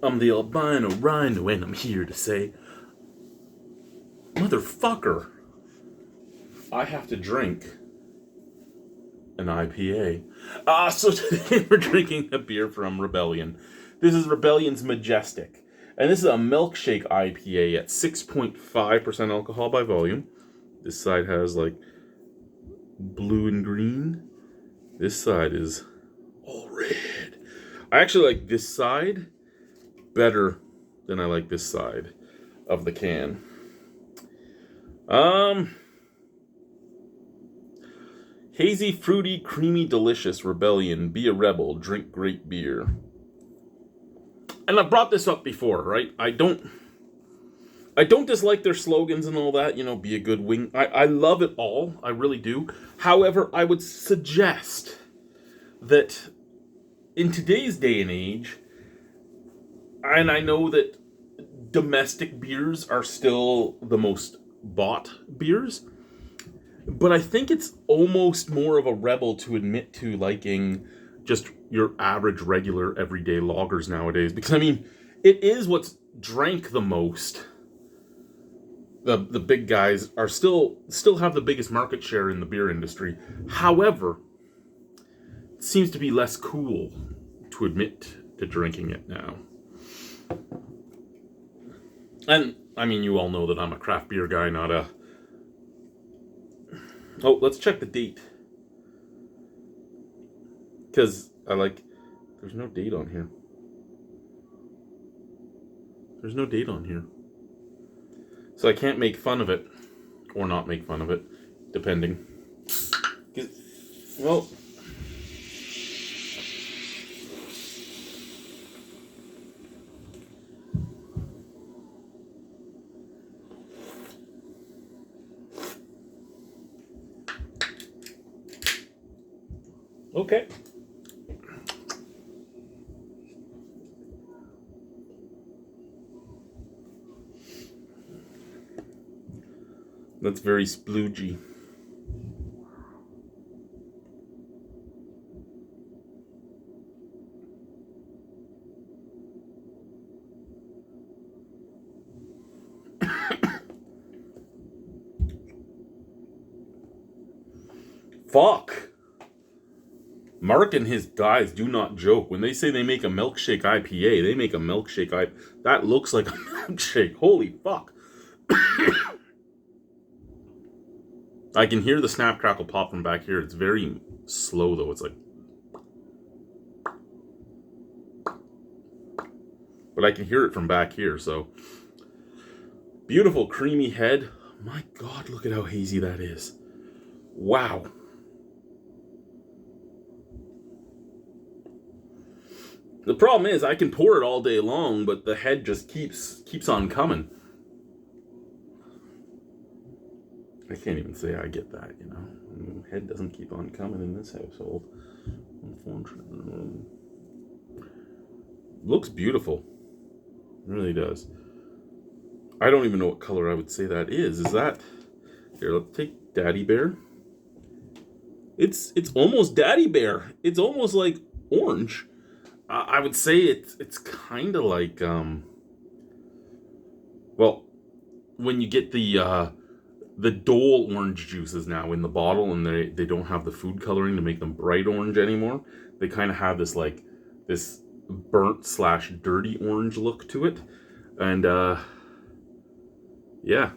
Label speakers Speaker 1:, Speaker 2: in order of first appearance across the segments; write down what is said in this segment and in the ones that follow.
Speaker 1: I'm the Albino Rhino, and I'm here to say, motherfucker, I have to drink an IPA. So today we're drinking a beer from Rebellion. This is Rebellion's Majestic. And this is a milkshake IPA at 6.5% alcohol by volume. This side has like blue and green. This side is all red. I actually like this side better than I like this side of the can. Hazy, fruity, creamy, delicious Rebellion. Be a rebel. Drink great beer. And I brought this up before, right? I don't dislike their slogans and all that, be a good wing. I love it all. I really do. However, I would suggest that in today's day and age, and I know that domestic beers are still the most bought beers, but I think it's almost more of a rebel to admit to liking just your average, regular, everyday lagers nowadays. Because, it is what's drank the most. The big guys are still have the biggest market share in the beer industry. However, it seems to be less cool to admit to drinking it now. And, you all know that I'm a craft beer guy, not a... Oh, let's check the date. Because there's no date on here. There's no date on here. So I can't make fun of it. Or not make fun of it. Depending. Well... Okay. That's very sploogey. Fuck. Mark and his guys do not joke. When they say they make a milkshake IPA, they make a milkshake that looks like a milkshake. Holy fuck. I can hear the snap, crackle, pop from back here. It's very slow, though. It's like... But I can hear it from back here, so... Beautiful, creamy head. My God, look at how hazy that is. Wow. The problem is, I can pour it all day long, but the head just keeps on coming. I can't even say I get that, head doesn't keep on coming in this household. Unfortunately. Looks beautiful. It really does. I don't even know what color I would say that is. Is that... Here, let's take Daddy Bear. It's almost Daddy Bear. It's almost like orange. I would say it's kind of like... Well, when you get the Dole orange juices now in the bottle, and they don't have the food coloring to make them bright orange anymore. They kind of have this burnt / dirty orange look to it. And yeah.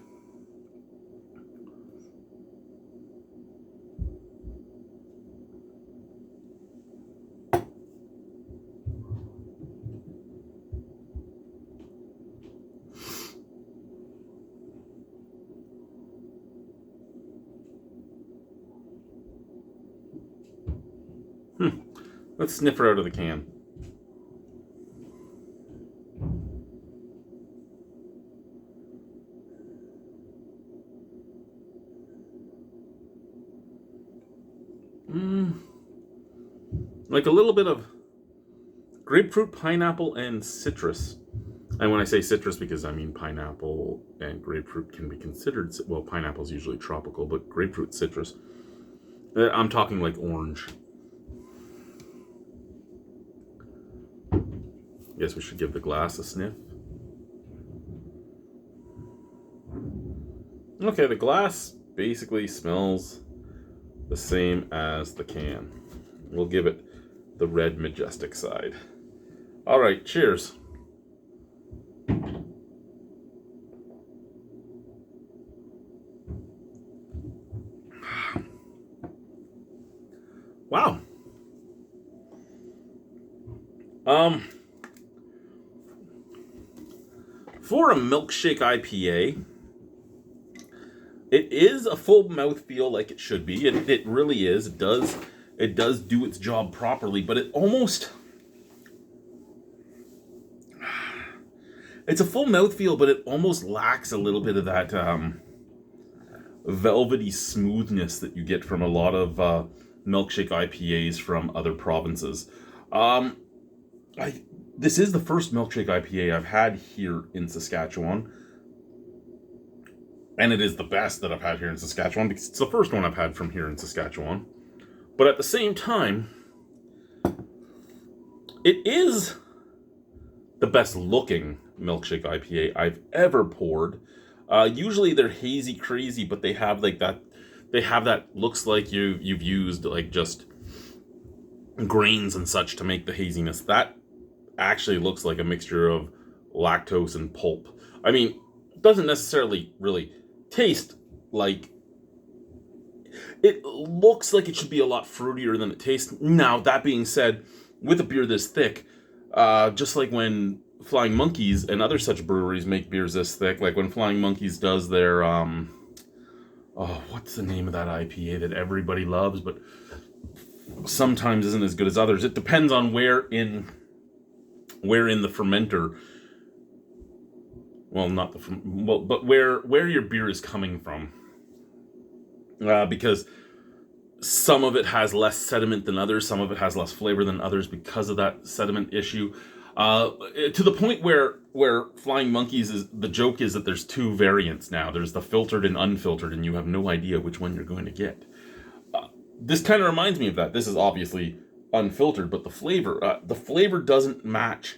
Speaker 1: Let's sniff her out of the can. Like a little bit of grapefruit, pineapple, and citrus. And when I say citrus, because I mean pineapple and grapefruit can be considered... Well, pineapple's usually tropical, but grapefruit, citrus. I'm talking like orange. I guess we should give the glass a sniff. Okay, the glass basically smells the same as the can. We'll give it the red Majestic side. All right, cheers. Wow. For a milkshake IPA, it is a full mouthfeel like it should be. It really is. It does do its job properly, but it almost... It's a full mouthfeel, but it almost lacks a little bit of that velvety smoothness that you get from a lot of milkshake IPAs from other provinces. This is the first milkshake IPA I've had here in Saskatchewan. And it is the best that I've had here in Saskatchewan because it's the first one I've had from here in Saskatchewan. But at the same time, it is the best looking milkshake IPA I've ever poured. Usually they're hazy crazy, but they have like that. They have that looks like you've used like just grains and such to make the haziness. That actually looks like a mixture of lactose and pulp. I mean, it doesn't necessarily really taste like... It looks like it should be a lot fruitier than it tastes. Now, that being said, with a beer this thick, just like when Flying Monkeys and other such breweries make beers this thick, like when Flying Monkeys does their, what's the name of that IPA that everybody loves, but sometimes isn't as good as others. It depends on where in the fermenter... Well, not the... Well, but where your beer is coming from. Because some of it has less sediment than others, some of it has less flavor than others because of that sediment issue. To the point where Flying Monkeys is... The joke is that there's two variants now. There's the filtered and unfiltered, and you have no idea which one you're going to get. This kind of reminds me of that. This is obviously unfiltered, but the flavor doesn't match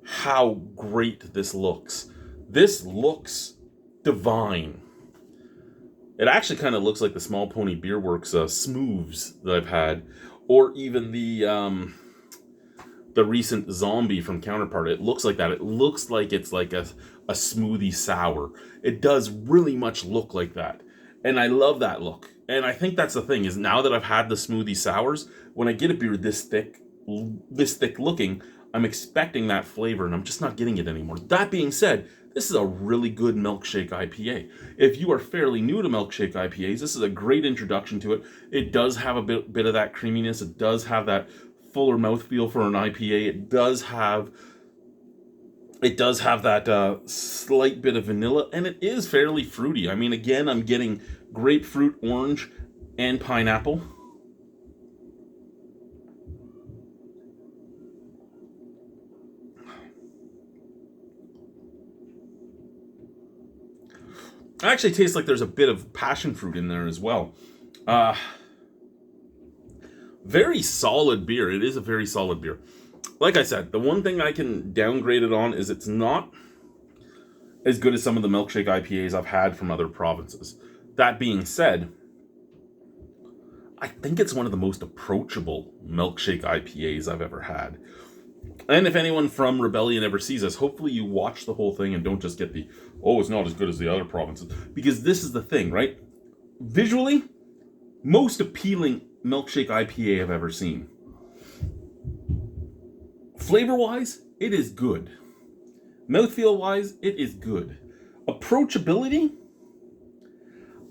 Speaker 1: how great this looks. This looks divine. It actually kind of looks like the Small Pony Beer Works smooths that I've had, or even the recent Zombie from Counterpart. It looks like that. It looks like it's like a smoothie sour. It does really much look like that, and I love that look. And I think that's the thing, is now that I've had the smoothie sours, when I get a beer this thick looking, I'm expecting that flavor, and I'm just not getting it anymore. That being said, this is a really good milkshake IPA. If you are fairly new to milkshake IPAs, this is a great introduction to it. It does have a bit of that creaminess. It does have that fuller mouthfeel for an IPA. It does have that slight bit of vanilla, and it is fairly fruity. I mean, again, I'm getting grapefruit, orange, and pineapple. It actually tastes like there's a bit of passion fruit in there as well. Very solid beer. It is a very solid beer. Like I said, the one thing I can downgrade it on is it's not as good as some of the milkshake IPAs I've had from other provinces. That being said, I think it's one of the most approachable milkshake IPAs I've ever had. And if anyone from Rebellion ever sees this, hopefully you watch the whole thing and don't just get the, oh, it's not as good as the other provinces. Because this is the thing, right? Visually, most appealing milkshake IPA I've ever seen. Flavor-wise, it is good. Mouthfeel-wise, it is good. Approachability?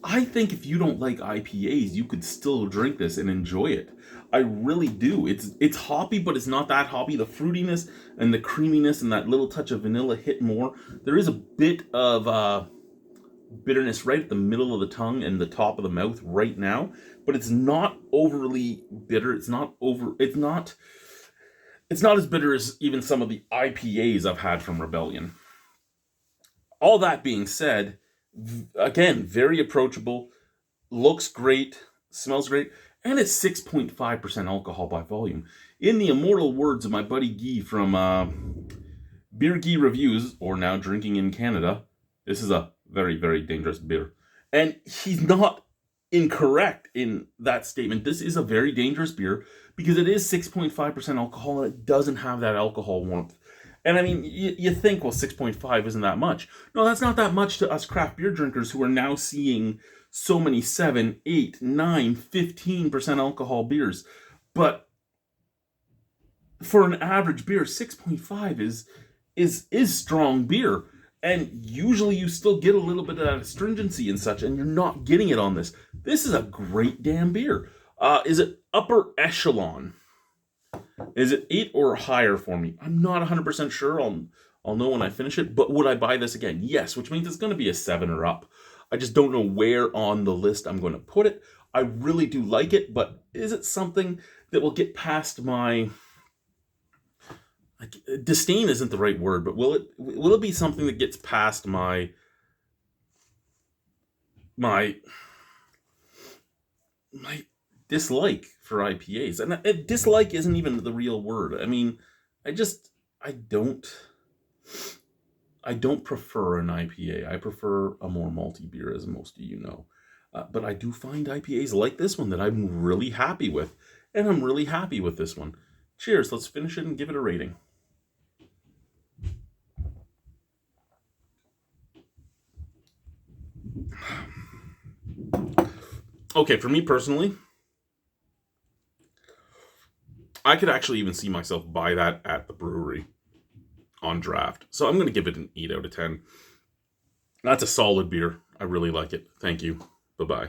Speaker 1: I think if you don't like IPAs, you could still drink this and enjoy it. I really do. It's hoppy, but it's not that hoppy. The fruitiness and the creaminess and that little touch of vanilla hit more. There is a bit of bitterness right at the middle of the tongue and the top of the mouth right now, but it's not overly bitter. It's not as bitter as even some of the IPAs I've had from Rebellion. All that being said, again, very approachable, looks great, smells great, And it's 6.5% alcohol by volume. In the immortal words of my buddy Guy from Beer Guy Reviews, or now Drinking in Canada, this is a very, very dangerous beer. And he's not incorrect in that statement. This is a very dangerous beer because it is 6.5% alcohol and it doesn't have that alcohol warmth. And I mean, you think, well, 6.5 isn't that much. No, that's not that much to us craft beer drinkers who are now seeing so many 7, 8, 9, 15% alcohol beers. But for an average beer, 6.5 is strong beer. And usually you still get a little bit of that astringency and such, and you're not getting it on this. This is a great damn beer. Is it upper echelon? Is it 8 or higher for me? I'm not 100% sure. I'll know when I finish it. But would I buy this again? Yes, which means it's going to be a 7 or up. I just don't know where on the list I'm going to put it. I really do like it, but is it something that will get past my... disdain isn't the right word, but will it be something that gets past my dislike for IPAs? And dislike isn't even the real word. I mean, I don't prefer an IPA. I prefer a more malty beer, as most of you know. But I do find IPAs like this one that I'm really happy with, and I'm really happy with this one. Cheers. Let's finish it and give it a rating. Okay, for me personally, I could actually even see myself buy that at the brewery on draft. So I'm going to give it an 8 out of 10. That's a solid beer. I really like it. Thank you. Bye-bye.